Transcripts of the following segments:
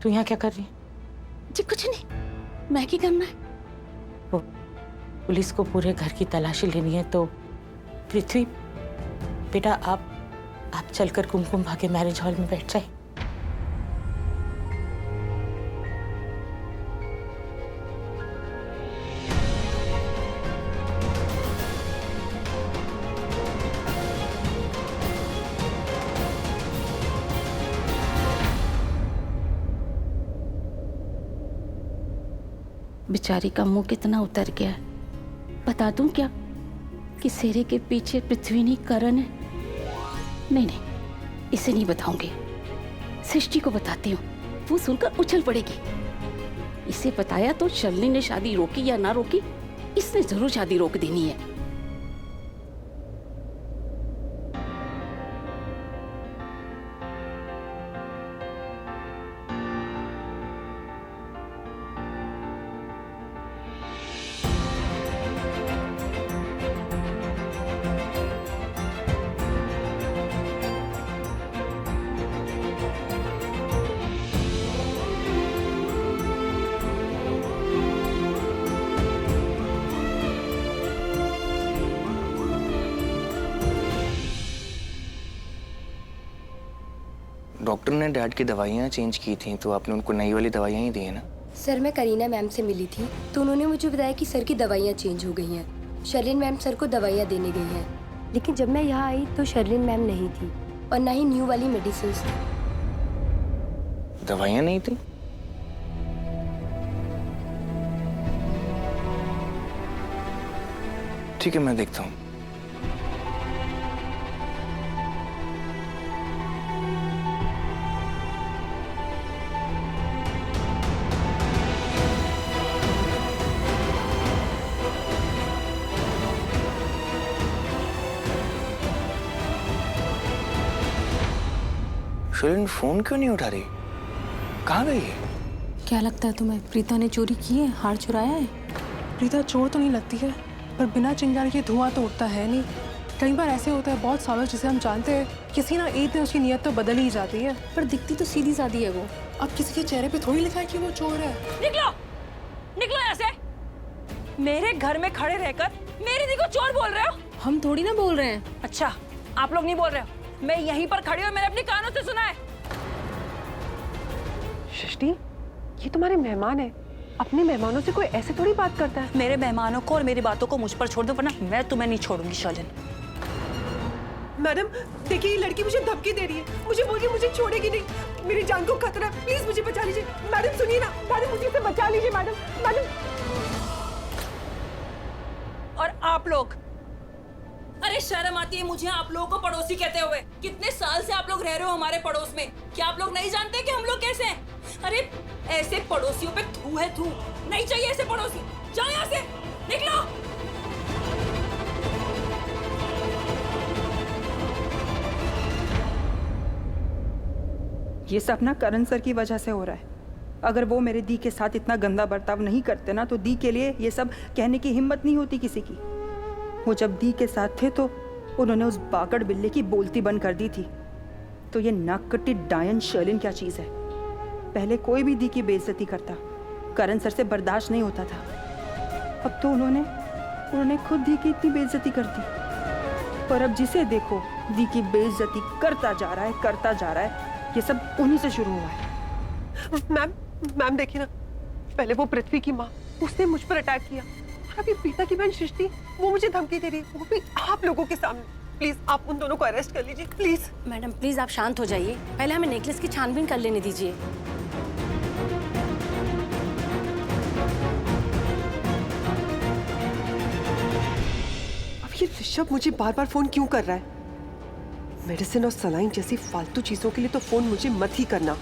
तू यहाँ क्या कर रही? जी कुछ नहीं, मैं क्या करना है? वो पुलिस को पूरे घर की तलाशी लेनी है, तो पृथ्वी बेटा आप चलकर कुमकुम भाग्य मैरिज हॉल में बैठ जाए। बेचारी का मुंह कितना उतर गया है। बता दूं क्या कि सेरे के पीछे पृथ्वी नहीं करण है? नहीं नहीं, इसे नहीं बताऊंगी, सृष्टि को बताती हूँ, वो सुनकर उछल पड़ेगी। इसे बताया तो शर्लिन ने शादी रोकी या ना रोकी, इसने जरूर शादी रोक देनी है। डॉक्टर ने डैड की दवाइयाँ चेंज की थी, तो आपने उनको नई वाली दवाइयाँ ही दी है ना? सर मैं करीना मैम से मिली थी, तो उन्होंने मुझे बताया कि सर की दवाइयाँ चेंज हो गई हैं। शर्लिन मैम सर को दवाइयाँ देने गई हैं, लेकिन जब मैं यहाँ आई तो शर्लिन मैम नहीं थी और ना ही न्यू वाली मेडिसिन थी। दवाइयाँ नहीं थी? ठीक है, मैं देखता हूँ। शर्लिन फोन क्यों नहीं उठा रही? कहाँ गई है? क्या लगता है तुम्हें, प्रीता ने चोरी की है, हार चुराया है? प्रीता चोर तो नहीं लगती है, पर बिना चिंगारी के धुआं तो उठता है नहीं। कई बार ऐसे होता है बहुत सालों जिसे हम जानते हैं, किसी ना एक दिन उसकी नीयत तो बदल ही जाती है। पर दिखती तो सीधी सादी है वो। अब किसी के चेहरे पे थोड़ी लिखा है कि वो चोर है। निकलो, निकलो यहाँ से। मेरे घर में खड़े रहकर मेरी दी को चोर बोल रहे हो? हम थोड़ी ना बोल रहे हैं। अच्छा, आप लोग नहीं बोल रहे हो, मैं यहीं पर खड़ी हूँ, मैंने अपने कानों से सुना है। सृष्टि, ये तुम्हारे मेहमान है, अपने मेहमानों से कोई ऐसे थोड़ी बात करता है। मेरे मेहमानों को और मेरी बातों को मुझ पर छोड़ दो, वरना मैं तुम्हें नहीं छोड़ूंगी शर्लिन। मैडम देखिए, ये लड़की मुझे धमकी दे रही है, मुझे बोल रही है मुझे छोड़ेगी नहीं, मेरी जान को खतरा है, प्लीज मुझे बचा लीजिए। मैडम सुनिए ना, मैडम मुझे इसे बचा लीजिए। Madam madam. और आप लोग, अरे शर्म आती है मुझे आप लोगों को पड़ोसी कहते हुए। कितने साल से आप लोग रह रहे हो हमारे पड़ोस में, क्या आप लोग नहीं जानते कि हम लोग कैसे हैं? अरे ऐसे पड़ोसियों पे थू है थू, नहीं चाहिए ऐसे पड़ोसी। जाओ यहाँ से, निकलो। ये सब ना करण सर की वजह से हो रहा है। अगर वो मेरे दी के साथ इतना गंदा बर्ताव नहीं करते ना, तो दी के लिए ये सब कहने की हिम्मत नहीं होती किसी की। वो जब दी के साथ थे तो उन्होंने उस बाकड़ बिल्ले की बोलती बंद कर दी थी। तो ये नाककट्टी डायन शर्लिन क्या चीज़ है? पहले कोई भी दी की बेइज्जती करता, करण सर से बर्दाश्त नहीं होता था। अब तो उन्होंने खुद दी की इतनी बेइज्जती कर दी। पर अब जिसे देखो दी की बेइज्जती करता जा रहा है। ये सब उन्हीं से शुरू हुआ है। मैम देखिए ना, पहले वो पृथ्वी की माँ, उसने मुझ पर अटैक किया, और अभी प्रीता की बहन सृष्टि, वो मुझे धमकी दे रही है, वो भी आप लोगों के सामने। प्लीज आप उन दोनों को अरेस्ट कर लीजिए, प्लीज। मैडम प्लीज आप शांत हो जाइए, पहले हमें नेकलेस की छानबीन कर लेने दीजिए। अब ये ऋषभ मुझे बार बार फोन क्यों कर रहा है? मेडिसिन और सलाइन जैसी फालतू चीजों के लिए तो फोन मुझे मत ही करना।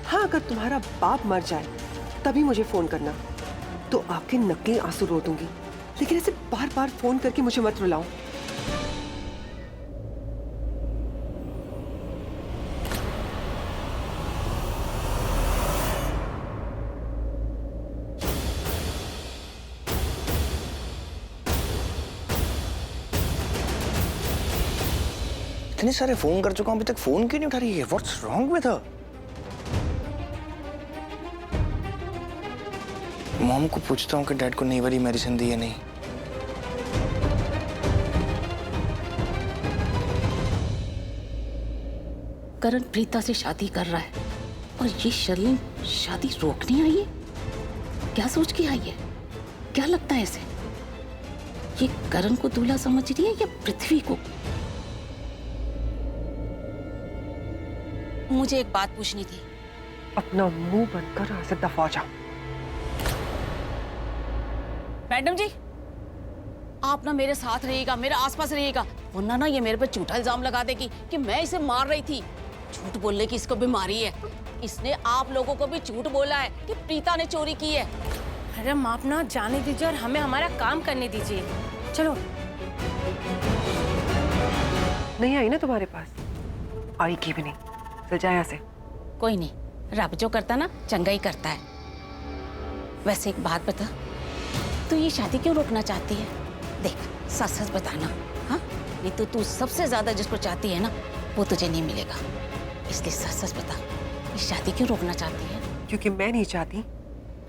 हाँ, अगर तुम्हारा बाप मर जाए तभी मुझे फोन करना, तो आपके नकली आंसू रो दूंगी, लेकिन ऐसे बार बार फोन करके मुझे मत रुलाओ। इतने सारे फोन कर चुका हूं, अभी तक फोन क्यों नहीं उठा रही है? What's wrong with her? Mom को पूछता हूँ कि डैड को नई वाली मेडिसिन दी है नहीं। करण प्रीता से शादी कर रहा है और ये शर्लिन शादी रोकने आई है। क्या सोच के आई है? क्या लगता है इसे? ये करण को दूल्हा समझ रही है या पृथ्वी को? मुझे एक बात पूछनी थी। अपना मुंह बंद कर यहाँ से दफा जाओ। मैडम जी, आप ना मेरे साथ रहिएगा, मेरे आसपास रहिएगा, वरना ना ये मेरे पे झूठा इल्जाम लगा देगी कि मैं इसे मार रही थी। झूठ बोलने की इसको बीमारी है। इसने आप लोगों को भी झूठ बोला है कि प्रीता ने चोरी की है। मैडम आप ना जाने दीजिए और हमें हमारा काम करने दीजिए। चलो। नहीं आई ना तुम्हारे पास? आएगी भी नहीं। चल जा यहाँ से। कोई नहीं, रब जो करता ना चंगा ही करता है। वैसे एक बात बता, तू ये शादी क्यों रोकना चाहती है? देख, सच सच बताना, हाँ? नहीं तो तू सबसे ज्यादा जिसको चाहती है ना, वो तुझे नहीं मिलेगा। इसलिए सच सच बता, ये शादी क्यों रोकना चाहती है? क्योंकि मैं नहीं चाहती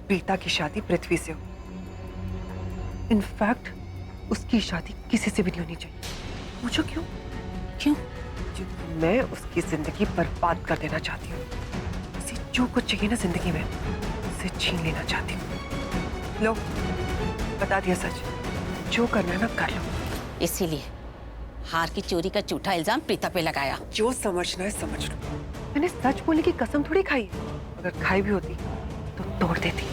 प्रीता की शादी पृथ्वी से हो। इनफैक्ट उसकी शादी किसी से भी नहीं होनी चाहिए। पूछो क्यों? क्यों? क्योंकि मैं उसकी जिंदगी बर्बाद कर देना चाहती हूँ। उसे जो कुछ चाहिए ना जिंदगी में, उसे छीन लेना चाहती हूँ। लो, बता दिया सच। जो करना है ना कर लो। इसीलिए हार की चोरी का झूठा इल्जाम प्रीता पे लगाया। जो समझना है समझ लो। मैंने सच बोलने की कसम थोड़ी खाई है। अगर खाई भी होती तो तोड़ देती।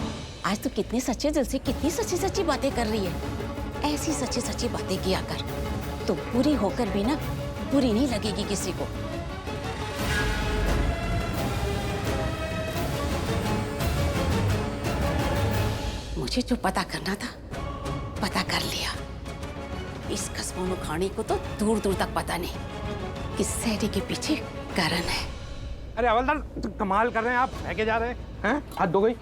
आज तो कितने सच्चे दिल से कितनी सच्ची सच्ची बातें कर रही है। ऐसी सच्ची सच्ची बातें किया कर तो बुरी होकर भी ना बुरी नहीं लगेगी किसी को। मुझे जो पता करना था पता कर लिया। इस कस्मों खानी को तो दूर दूर तक पता नहीं कि सैरी के पीछे करण है। अरे हवलदार, तो कमाल कर रहे हैं आप, फेंके जा रहे हैं। हाथ धो गई।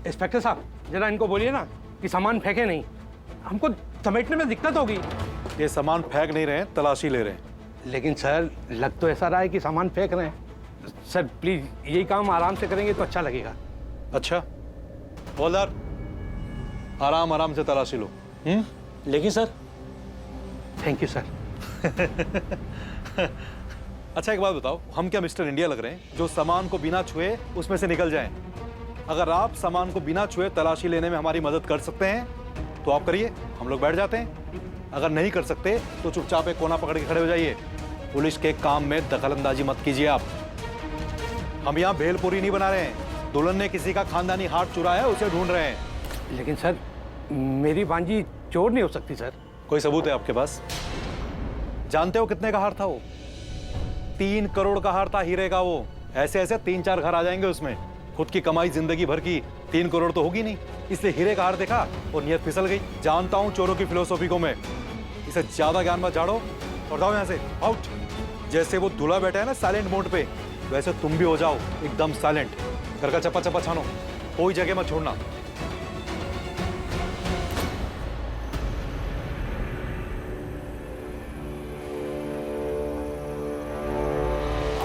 इंस्पेक्टर साहब, जरा इनको बोलिए ना कि सामान फेंके नहीं, हमको समेटने में दिक्कत होगी। ये सामान फेंक नहीं रहे हैं, तलाशी ले रहे हैं। लेकिन सर, लग तो ऐसा रहा है कि सामान फेंक रहे हैं। सर प्लीज यही काम आराम से करेंगे तो अच्छा लगेगा। अच्छा हवलदार, आराम आराम से तलाशी लो। लेकिन सर। Thank you sir. अच्छा एक बात बताओ, हम क्या मिस्टर इंडिया लग रहे हैं जो सामान को बिना छुए उसमें से निकल जाएं? अगर आप सामान को बिना छुए तलाशी लेने में हमारी मदद कर सकते हैं तो आप करिए, हम लोग बैठ जाते हैं। अगर नहीं कर सकते तो चुपचाप एक कोना पकड़ के खड़े हो जाइए। पुलिस के काम में दखलंदाजी मत कीजिए आप। हम यहाँ भेलपुरी नहीं बना रहे हैं। दुल्हन ने किसी का खानदानी हाथ चुराया है, उसे ढूंढ रहे हैं। लेकिन सर, मेरी भांजी चोर नहीं हो सकती सर। कोई सबूत है आपके पास? जानते हो कितने का हार था वो? 3 करोड़ का हार था हीरे का वो। ऐसे ऐसे 3-4 घर आ जाएंगे उसमें। खुद की कमाई जिंदगी भर की 3 करोड़ तो होगी नहीं, इसलिए हीरे का हार देखा और नियत फिसल गई। जानता हूं चोरों की फिलोसॉफी को मैं। इसे ज्यादा ज्ञान मत झाड़ो और जाओ यहाँ से, आउट। जैसे वो दूल्हा बैठा है ना साइलेंट मोड पे, वैसे तुम भी हो जाओ एकदम साइलेंट। घर का चप्पा चप्पा छानो, कोई जगह मत छोड़ना।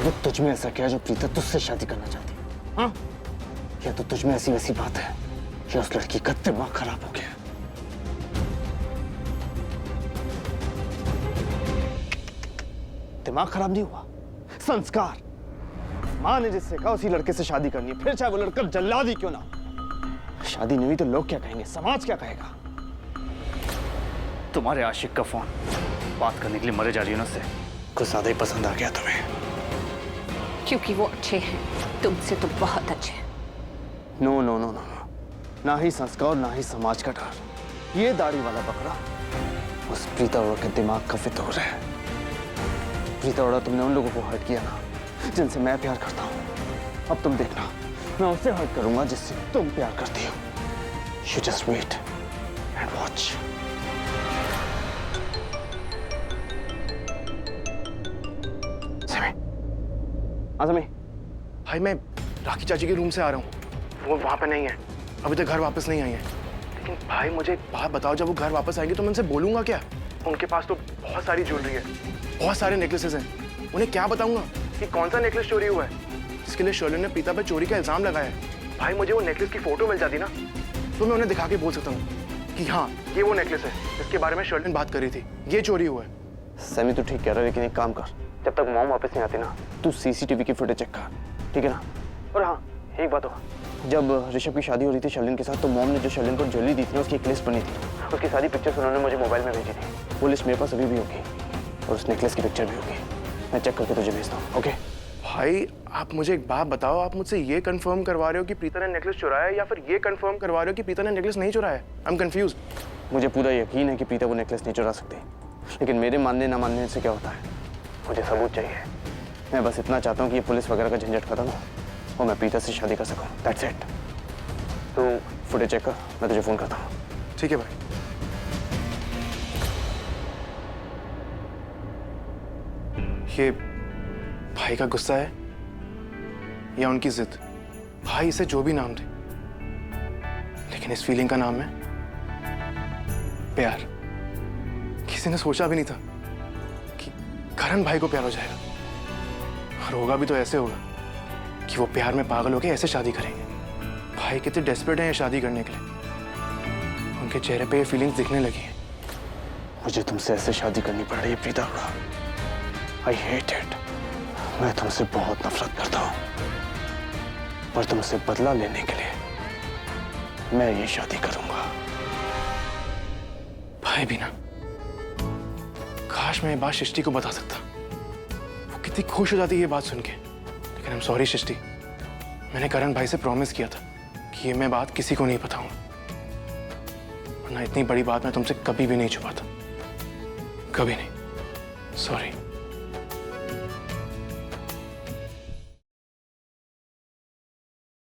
अब तुझ में ऐसा क्या है जो प्रीता तुझसे शादी करना चाहती है? हाँ? या तो तुझ में ऐसी वैसी बात है या उस लड़की का दिमाग खराब हो गया। दिमाग खराब नहीं हुआ, संस्कार। माँ ने जिससे कहा उसी लड़के से शादी करनी है, फिर चाहे वो लड़का जल्लाद ही क्यों ना। शादी नहीं हुई तो लोग क्या कहेंगे, समाज क्या कहेगा? तुम्हारे आशिक का फोन बात करने के लिए मरे जा रही है ना, उससे कुछ ज्यादा ही पसंद आ गया तुम्हें। क्योंकि वो अच्छे हैं, तुमसे तो बहुत अच्छे हैं। नो नो नो नो, ना ही संस्कार ना ही समाज का डर। ये दाढ़ी वाला बकरा उस प्रीता अरोड़ा के दिमाग का फितूर है। प्रीता अरोड़ा, तुमने उन लोगों को हर्ट किया ना जिनसे मैं प्यार करता हूँ। अब तुम देखना, मैं उससे हर्ट करूंगा जिससे तुम प्यार करती हो। You just wait and watch. Azmi, भाई मैं राखी चाची के रूम से आ रहा हूँ। वो वहाँ पे नहीं है, अभी तक घर वापस नहीं आई है। लेकिन भाई मुझे एक बात बताओ, जब वो घर वापस आएंगे तो मैं उनसे बोलूँगा क्या? उनके पास तो बहुत सारी ज्वेलरी है, बहुत सारे नेकलेसेस हैं। उन्हें क्या बताऊँगा कि कौन सा नेकलेस चोरी हुआ है जिसके लिए शर्लिन ने प्रीता पर चोरी का इल्ज़ाम लगाया है? भाई मुझे वो नेकलेस की फ़ोटो मिल जाती ना, तो मैं उन्हें दिखा के बोल सकता हूँ कि हाँ ये वो नेकलेस है जिसके बारे में शर्लिन बात कर रही थी, ये चोरी हुआ है। सैमी तू ठीक कह रहा है, लेकिन एक काम कर, जब तक मॉम वापस नहीं आती ना, तू सीसीटीवी की फुटेज चेक कर, ठीक है ना? और हाँ एक बात हो, जब ऋषभ की शादी हो रही थी शर्लिन के साथ, तो मॉम ने जो शर्लिन को ज्वेलरी दी थी ना, उसकी एक लिस्ट बनी थी। उसकी सारी पिक्चर्स उन्होंने मुझे मोबाइल में भेजी थी। वो लिस्ट मेरे पास अभी भी होगी और उस नेकलेस की पिक्चर भी होगी। मैं चेक करके तुझे भेजता हूँ, ओके? भाई आप मुझे एक बात बताओ, आप मुझसे ये कंफर्म करवा रहे हो कि प्रीता ने नेकलेस चुराया है या फिर ये कंफर्म करवा रहे हो कि प्रीता ने नेकलेस नहीं चुराया है? I am confuse. मुझे पूरा यकीन है कि प्रीता वो नेकलेस नहीं चुरा सकती, लेकिन मेरे मानने ना मानने से क्या होता है, मुझे सबूत चाहिए। मैं बस इतना चाहता हूँ कि ये पुलिस वगैरह का झंझट खत्म हो और मैं प्रीता से शादी कर सकूँ। That's it. तो फुटेज चेक कर, मैं तुझे फोन करता हूँ। ठीक है भाई। ये भाई का गुस्सा है या उनकी जिद? भाई इसे जो भी नाम दे, लेकिन इस फीलिंग का नाम है प्यार। किसी ने सोचा भी नहीं था कि करण भाई को प्यार हो जाएगा, और होगा भी तो ऐसे होगा कि वो प्यार में पागल होकर ऐसे शादी करेंगे। भाई कितने डेस्परेट हैं ये शादी करने के लिए, उनके चेहरे पे ये फीलिंग्स दिखने लगी हैं। मुझे तुमसे ऐसे शादी करनी पड़ रही है Preeta Arora. I hate it. मैं तुमसे बहुत नफरत करता हूँ, पर तुमसे बदला लेने के लिए मैं ये शादी करूंगा। भाई भी ना, काश मैं ये बात सृष्टि को बता सकता, वो कितनी खुश हो जाती ये बात सुन के। लेकिन आई एम सॉरी सृष्टि, मैंने करण भाई से प्रॉमिस किया था कि ये मैं बात किसी को नहीं बताऊंगा, वरना इतनी बड़ी बात मैं तुमसे कभी भी नहीं छुपाता, कभी नहीं। सॉरी।